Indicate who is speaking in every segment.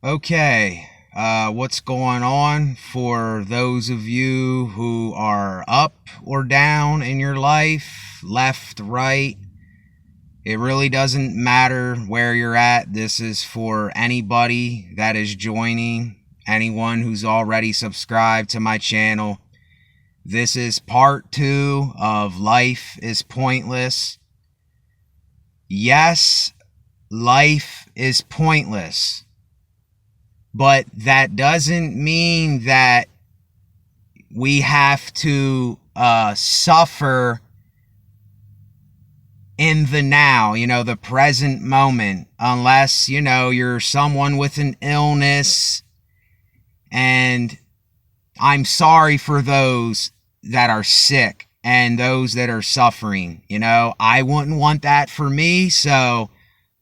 Speaker 1: Okay, what's going on for those of you who are up or down in your life, left, right? It really doesn't matter where you're at. This is for anybody that is joining, anyone who's already subscribed to my channel. This is part 2 of Life is Pointless. Yes, life is pointless. But that doesn't mean that we have to suffer in the now, the present moment, unless, you're someone with an illness. And I'm sorry for those that are sick and those that are suffering. I wouldn't want that for me, so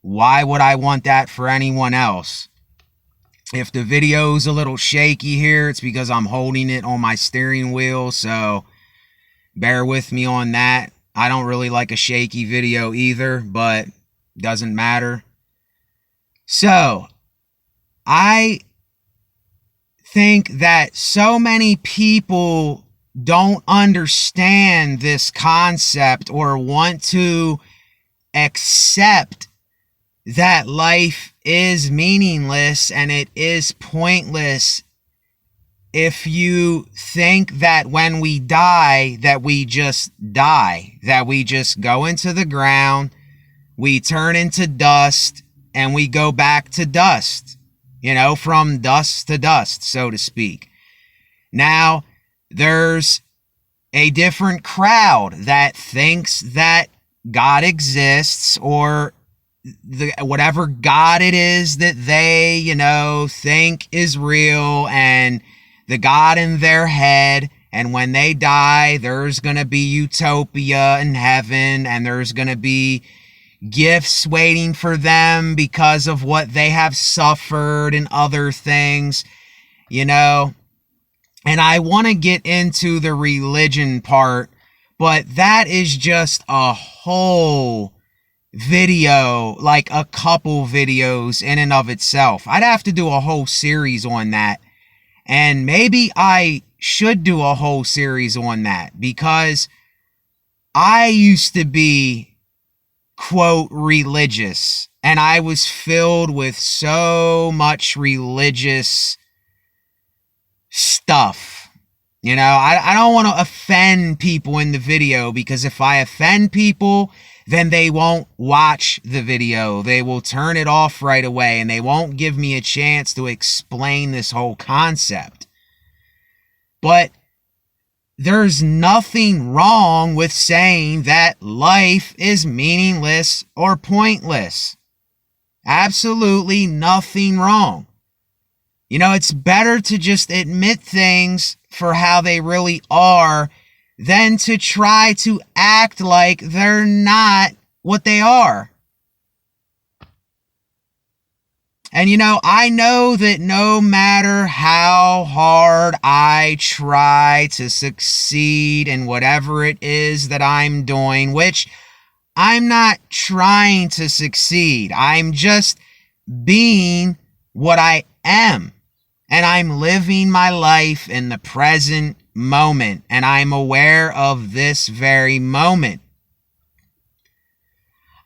Speaker 1: why would I want that for anyone else? If the video's a little shaky here, it's because I'm holding it on my steering wheel, so bear with me on that. I don't really like a shaky video either, but doesn't matter. So, I think that so many people don't understand this concept or want to accept that life is meaningless and it is pointless if you think that when we die, that we just die, that we just go into the ground, we turn into dust, and we go back to dust, from dust to dust, so to speak. Now, there's a different crowd that thinks that God exists, or whatever God it is that they, think is real, and the God in their head, and when they die, there's going to be utopia in heaven, and there's going to be gifts waiting for them because of what they have suffered and other things, and I want to get into the religion part, but that is just a whole video, like a couple videos in and of itself. I'd have to do a whole series on that, and maybe I should do a whole series on that, because I used to be, quote, religious, and I was filled with so much religious stuff. I don't want to offend people in the video, because if I offend people, then they won't watch the video. They will turn it off right away, and they won't give me a chance to explain this whole concept. But there's nothing wrong with saying that life is meaningless or pointless. Absolutely nothing wrong. It's better to just admit things for how they really are than to try to act like they're not what they are. And I know that no matter how hard I try to succeed in whatever it is that I'm doing, which I'm not trying to succeed, I'm just being what I am. And I'm living my life in the present moment, and I'm aware of this very moment.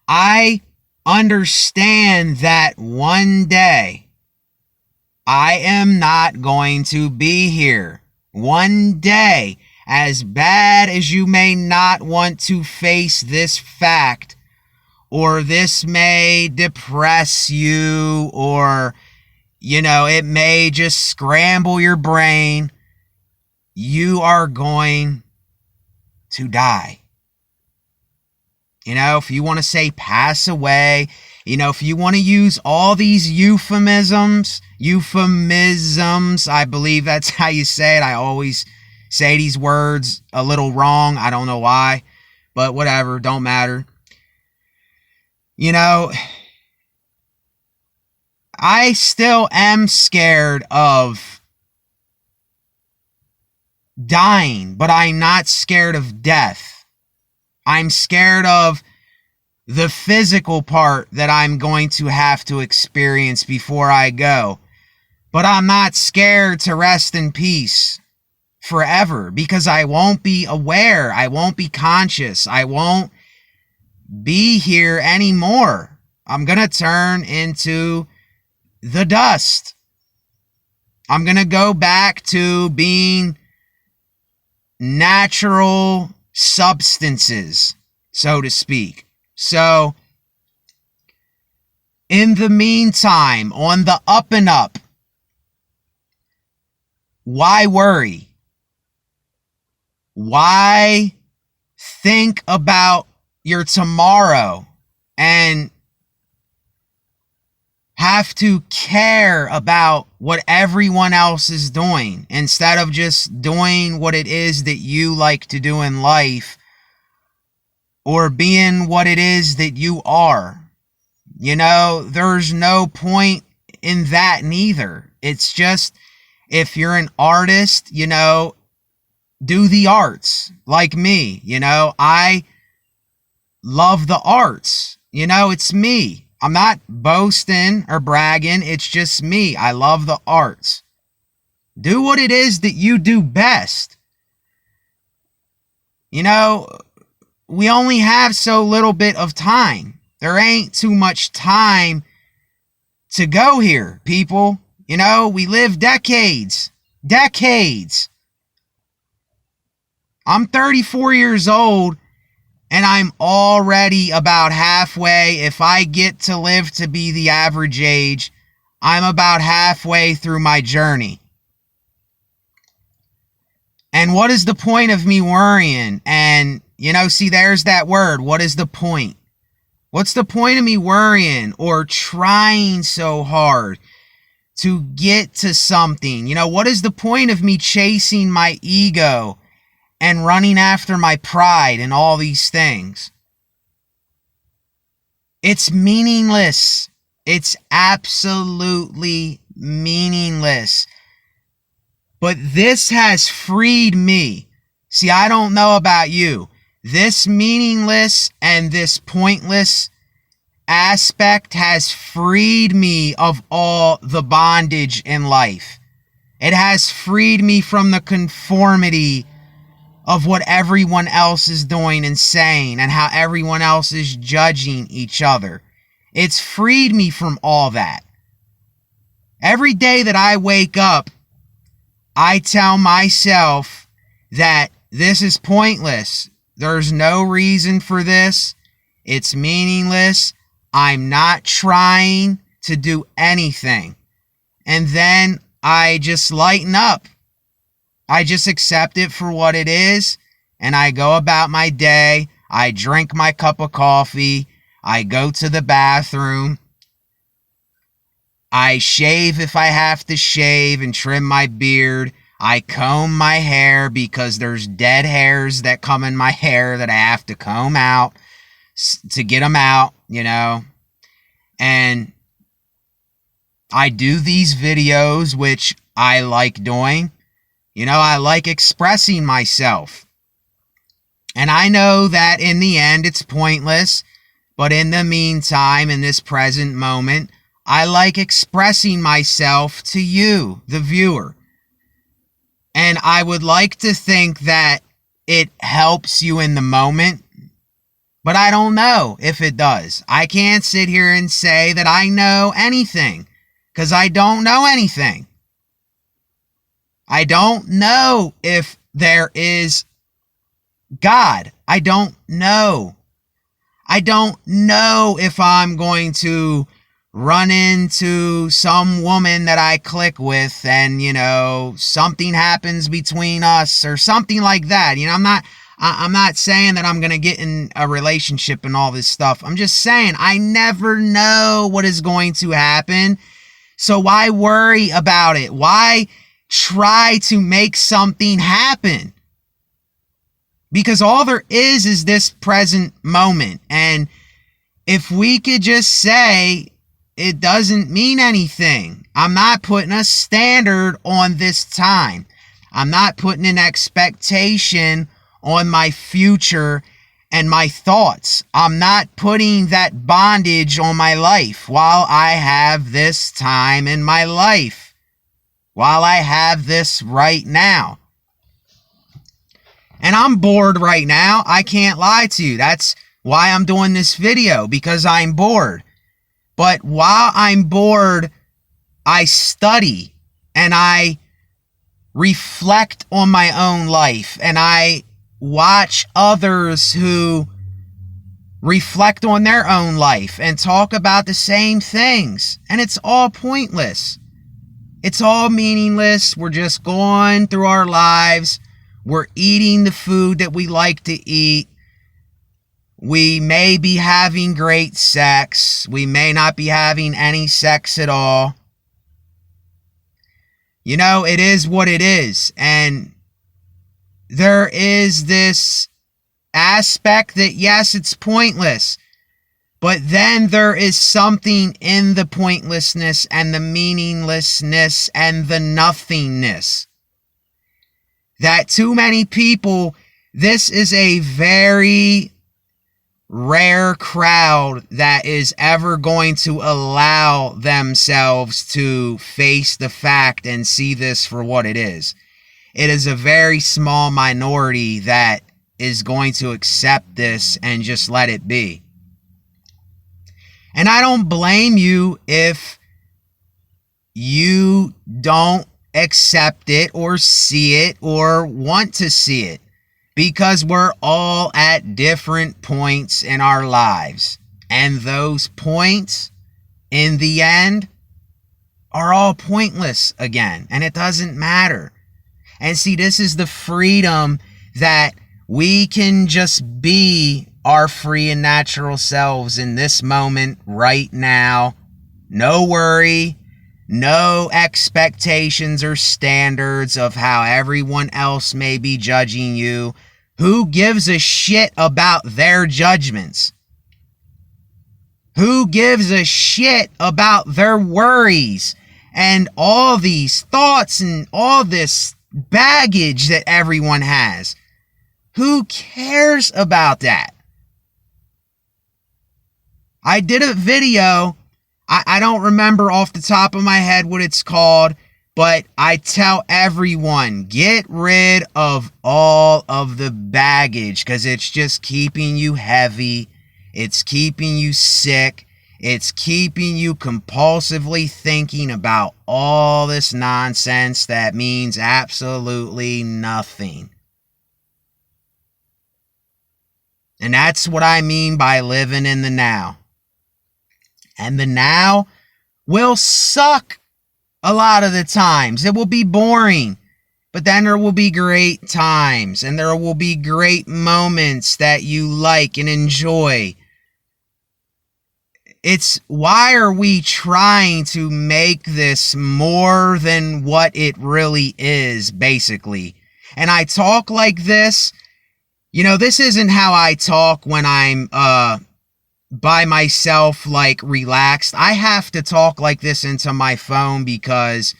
Speaker 1: I understand that one day I am not going to be here. One day, as bad as you may not want to face this fact, or this may depress you, or it may just scramble your brain, you are going to die. If you want to say pass away, if you want to use all these euphemisms, I believe that's how you say it. I always say these words a little wrong. I don't know why, but whatever, don't matter. I still am scared of dying, but I'm not scared of death. I'm scared of the physical part that I'm going to have to experience before I go. But I'm not scared to rest in peace forever because I won't be aware. I won't be conscious. I won't be here anymore. I'm going to turn into the dust. I'm going to go back to being natural substances, so to speak. So, in the meantime, on the up and up, why worry? Why think about your tomorrow and have to care about what everyone else is doing instead of just doing what it is that you like to do in life or being what it is that you are? You know, there's no point in that neither. It's just, if you're an artist, you know, do the arts like me. You know, I love the arts. You know, it's me. I'm not boasting or bragging. It's just me. I love the arts. Do what it is that you do best. You know, we only have so little bit of time. There ain't too much time to go here, people. You know, we live decades. Decades. I'm 34 years old. And I'm already about halfway. If I get to live to be the average age, I'm about halfway through my journey. And what is the point of me worrying? And, you know, see, there's that word. What is the point? What's the point of me worrying or trying so hard to get to something? You know, what is the point of me chasing my ego and running after my pride and all these things? It's meaningless. It's absolutely meaningless. But this has freed me. See, I don't know about you. This meaningless and this pointless aspect has freed me of all the bondage in life. It has freed me from the conformity of what everyone else is doing and saying and how everyone else is judging each other. It's freed me from all that. Every day that I wake up, I tell myself that this is pointless. There's no reason for this. It's meaningless. I'm not trying to do anything. And then I just lighten up. I just accept it for what it is, and I go about my day. I drink my cup of coffee. I go to the bathroom. I shave if I have to shave and trim my beard. I comb my hair because there's dead hairs that come in my hair that I have to comb out to get them out, you know. And I do these videos, which I like doing. You know, I like expressing myself. And I know that in the end it's pointless, but in the meantime, in this present moment, I like expressing myself to you, the viewer. And I would like to think that it helps you in the moment, but I don't know if it does. I can't sit here and say that I know anything, because I don't know anything. I don't know if there is God. I don't know. I don't know if I'm going to run into some woman that I click with and, you know, something happens between us or something like that. You know, I'm not saying that I'm going to get in a relationship and all this stuff. I'm just saying I never know what is going to happen. So why worry about it? Why try to make something happen? Because all there is this present moment. And if we could just say it doesn't mean anything. I'm not putting a standard on this time. I'm not putting an expectation on my future and my thoughts. I'm not putting that bondage on my life while I have this time in my life. while I have this right now. And I'm bored right now. I can't lie to you. That's why I'm doing this video, because I'm bored. But while I'm bored, I study and I reflect on my own life, and I watch others who reflect on their own life and talk about the same things. And it's all pointless. It's all meaningless. We're just going through our lives. We're eating the food that we like to eat. We may be having great sex. We may not be having any sex at all. You know, it is what it is. And there is this aspect that, yes, it's pointless. But then there is something in the pointlessness and the meaninglessness and the nothingness that too many people, this is a very rare crowd that is ever going to allow themselves to face the fact and see this for what it is. It is a very small minority that is going to accept this and just let it be. And I don't blame you if you don't accept it or see it or want to see it, because we're all at different points in our lives. And those points, in the end, are all pointless again. And it doesn't matter. And see, this is the freedom that we can just be our free and natural selves in this moment right now. No worry, no expectations or standards of how everyone else may be judging you. Who gives a shit about their judgments? Who gives a shit about their worries and all these thoughts and all this baggage that everyone has? Who cares about that? I did a video, I don't remember off the top of my head what it's called, but I tell everyone, get rid of all of the baggage, because it's just keeping you heavy, it's keeping you sick, it's keeping you compulsively thinking about all this nonsense that means absolutely nothing. And that's what I mean by living in the now. And the now will suck a lot of the times. It will be boring. But then there will be great times. And there will be great moments that you like and enjoy. It's why are we trying to make this more than what it really is, basically? And I talk like this. You know, this isn't how I talk when I'm by myself, like relaxed. I have to talk like this into my phone because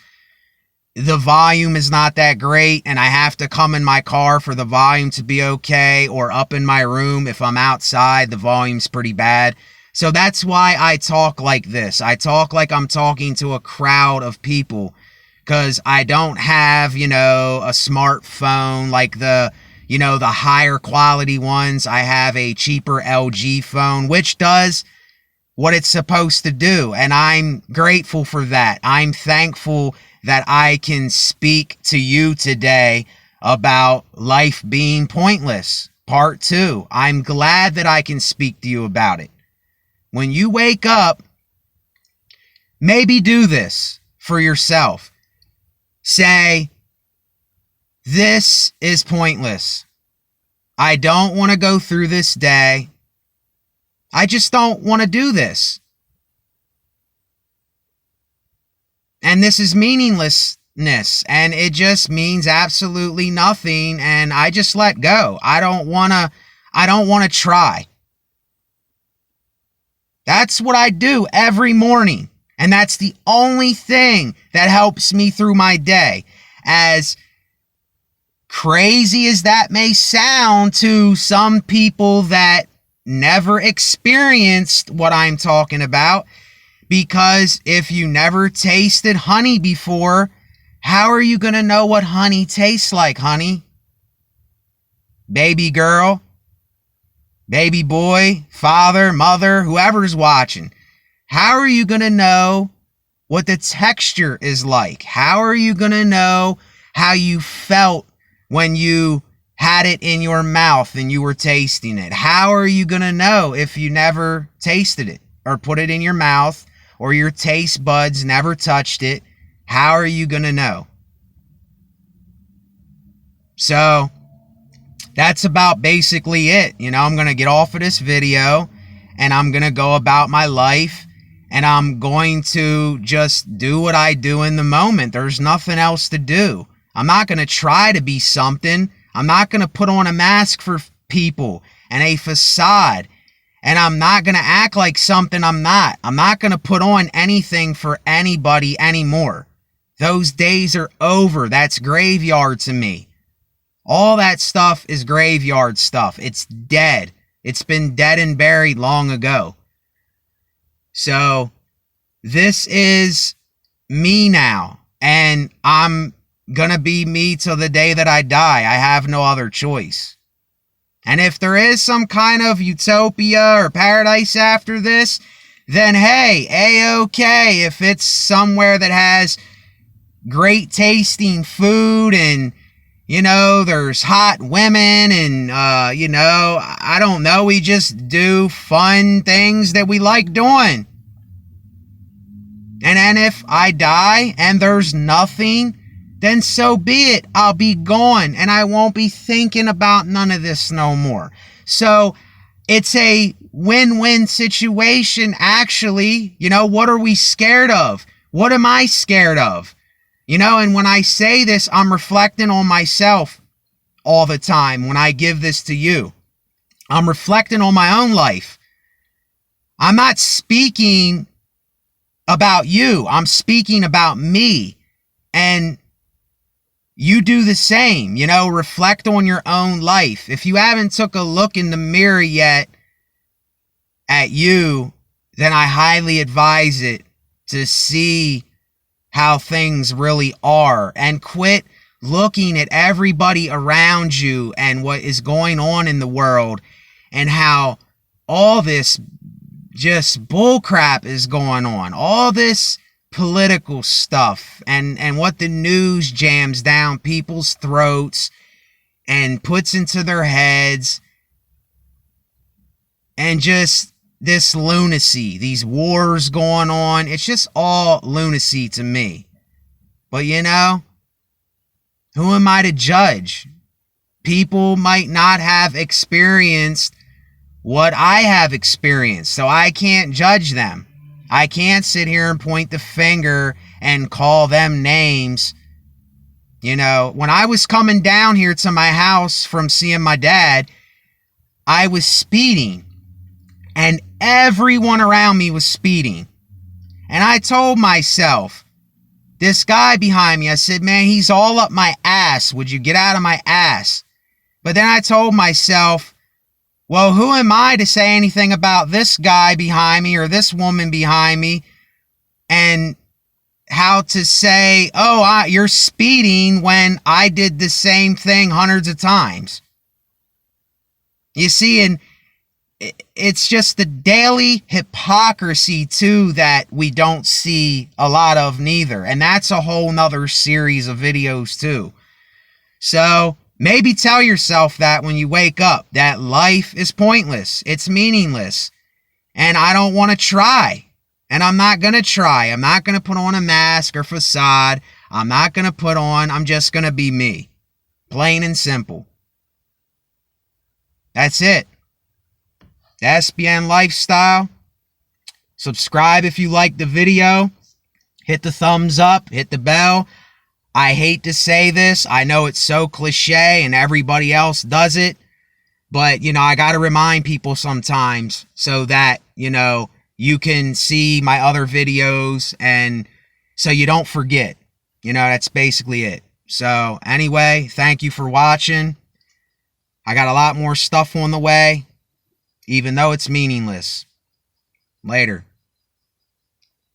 Speaker 1: the volume is not that great, and I have to come in my car for the volume to be okay, or up in my room. If I'm outside, the volume's pretty bad. So that's why I talk like this. I talk like I'm talking to a crowd of people, because I don't have, you know, a smartphone like the higher quality ones. I have a cheaper LG phone, which does what it's supposed to do. And I'm grateful for that. I'm thankful that I can speak to you today about life being pointless. Part 2. I'm glad that I can speak to you about it. When you wake up, maybe do this for yourself. Say, this is pointless. I don't want to go through this day. I just don't want to do this. And this is meaninglessness, and it just means absolutely nothing, and I just let go. I don't want to try. That's what I do every morning, and that's the only thing that helps me through my day. As crazy as that may sound to some people that never experienced what I'm talking about, because if you never tasted honey before, How are you going to know what honey tastes like, honey? Baby girl, baby boy, father, mother, whoever's watching. How are you going to know what the texture is like? How are you going to know how you felt when you had it in your mouth and you were tasting it? How are you going to know if you never tasted it or put it in your mouth or your taste buds never touched it? How are you going to know? So that's about basically it. You know, I'm going to get off of this video and I'm going to go about my life and I'm going to just do what I do in the moment. There's nothing else to do. I'm not going to try to be something. I'm not going to put on a mask for people and a facade. And I'm not going to act like something I'm not. I'm not going to put on anything for anybody anymore. Those days are over. That's graveyard to me. All that stuff is graveyard stuff. It's dead. It's been dead and buried long ago. So this is me now. And I'm gonna be me till the day that I die. I have no other choice. And if there is some kind of utopia or paradise after this, then hey, A-okay. If it's somewhere that has great tasting food and, you know, there's hot women and, you know, I don't know, we just do fun things that we like doing. And then if I die and there's nothing, then so be it. I'll be gone and I won't be thinking about none of this no more. So it's a win-win situation, actually. You know, what are we scared of? What am I scared of? You know, and when I say this, I'm reflecting on myself all the time when I give this to you. I'm reflecting on my own life. I'm not speaking about you. I'm speaking about me. And you do the same, you know, reflect on your own life. If you haven't took a look in the mirror yet at you, then I highly advise it to see how things really are and quit looking at everybody around you and what is going on in the world and how all this just bullcrap is going on. All this political stuff and what the news jams down people's throats and puts into their heads, and just this lunacy, these wars going on. It's just all lunacy to me. But you know, who am I to judge? People might not have experienced what I have experienced, so I can't judge them. I can't sit here and point the finger and call them names. You know, when I was coming down here to my house from seeing my dad, I was speeding. And everyone around me was speeding. And I told myself, this guy behind me, I said, man, he's all up my ass. Would you get out of my ass? But then I told myself, well, who am I to say anything about this guy behind me or this woman behind me, and how to say, oh, you're speeding when I did the same thing hundreds of times. You see, and it's just the daily hypocrisy, too, that we don't see a lot of neither. And that's a whole nother series of videos, too. So maybe tell yourself that when you wake up, that life is pointless. It's meaningless. And I don't want to try. And I'm not going to try. I'm not going to put on a mask or facade. I'm not going to put on, I'm just going to be me. Plain and simple. That's it. The SBN Lifestyle. Subscribe if you like the video. Hit the thumbs up. Hit the bell. I hate to say this. I know it's so cliche and everybody else does it. But, you know, I got to remind people sometimes so that, you know, you can see my other videos and so you don't forget. You know, that's basically it. So, anyway, thank you for watching. I got a lot more stuff on the way, even though it's meaningless. Later.